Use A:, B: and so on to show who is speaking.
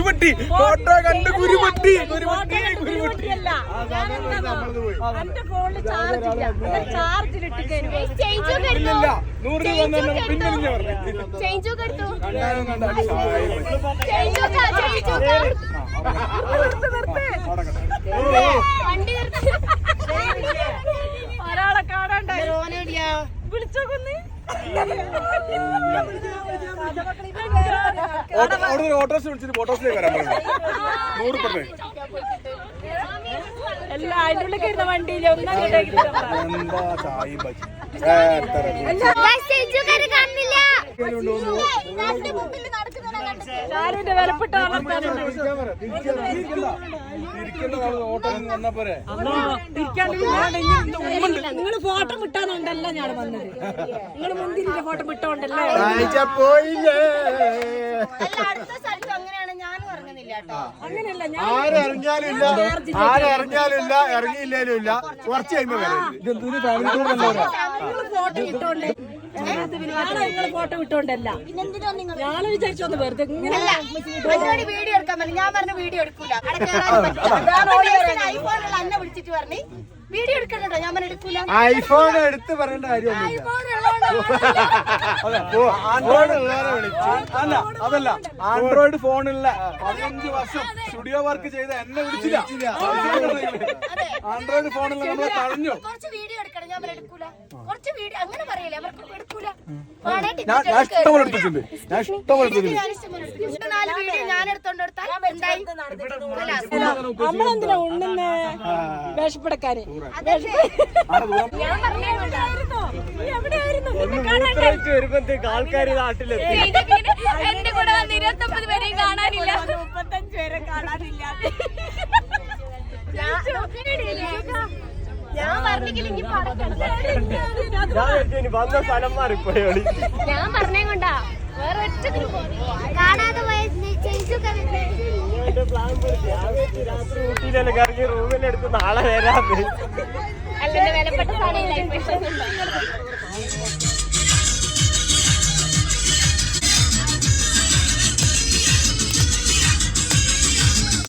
A: കുരുപൊട്ടി photo കണ്ട് കുരുപൊട്ടി
B: ഒരാളെ കാണാണ്ടായി വിളിച്ചോക്കൊന്ന്
A: autos വിളിച്ചിട്ട് ഫോട്ടോസിലേക്ക് വരാൻ പറഞ്ഞു 100
B: എല്ലാം അതിന്റെ ഉള്ളിൽ കയറുന്ന വണ്ടിയില്ല ഒന്നും
A: എന്താ ചായ ബജി
B: ഷാരുവിന്റെ വിലപ്പെട്ട നിങ്ങള് ഫോട്ടോ വിട്ടാന്നുണ്ടല്ല ഞാൻ വന്നത്. നിങ്ങള് മുന്തിരിന്റെ ഫോട്ടോ വിട്ടോണ്ടല്ലേ അങ്ങനെയല്ല.
C: ആരറിഞ്ഞാലില്ല ഇറങ്ങിയില്ലേലും ഇല്ല. കുറച്ച്
B: ഫോട്ടോ വിട്ടോണ്ടല്ല ഞാൻ വിചാരിച്ചോന്ന് വെറുതെ
D: വീഡിയോ എടുക്കാൻ പറഞ്ഞു. ഞാൻ പറഞ്ഞ വീഡിയോ എടുക്കൂല. അന്നെ വിളിച്ചിട്ട് പറഞ്ഞു വീഡിയോ എടുക്കണ്ടോ. ഞാൻ പറഞ്ഞു എടുക്കൂല.
C: ഐഫോൺ എടുത്ത് പറയേണ്ട കാര്യമൊന്നുമില്ല.
A: അതല്ല ആൻഡ്രോയിഡ് ഫോണുള്ള 15 വർഷം സ്റ്റുഡിയോ വർക്ക് ചെയ്ത എന്നെ വിളിച്ചില്ല. ആൻഡ്രോയിഡ് ഫോണുള്ള നമ്മളെ തഴഞ്ഞു.
D: കുറച്ച് വീഡിയോ എടുക്കണം. ഞാൻ പറഞ്ഞു എടുക്കൂല. കുറച്ച് വീഡിയോ അങ്ങനെ പറയില്ല. അവർക്ക് എടുക്കൂല.
A: ഞാൻ ഇഷ്ടംപോലെ എടുത്തിട്ടുണ്ട്. ഞാൻ ഇഷ്ടംപോലെ എടുത്തിട്ടുണ്ട്.
D: 4 വീഡിയോ ഞാൻ എടുത്തോണ്ട് കൊടുത്താൽ
B: നമ്മളെന്തിനാ ഉണ്ടെന്ന് വേഷപ്പെടക്കാന്.
C: ആൾക്കാര് നാട്ടിലെത്തി.
D: എന്റെ കൂടെ വന്ന് 29 പേരെയും കാണാനില്ല.
B: 35 പേരെ കാണാനില്ല.
D: ഞാൻ പറഞ്ഞെങ്കിൽ
C: വന്ന സ്ഥലം മാറിപ്പോയി.
D: ഞാൻ പറഞ്ഞേ കൊണ്ടാ വേറെ ഒറ്റ കാണാതെ
C: രാത്രി ഊട്ടിയിലെല്ലാം കറങ്ങി റൂമിലെടുത്ത് നാളെ വരാം.
D: അല്ല വിലപ്പെട്ട സാധനം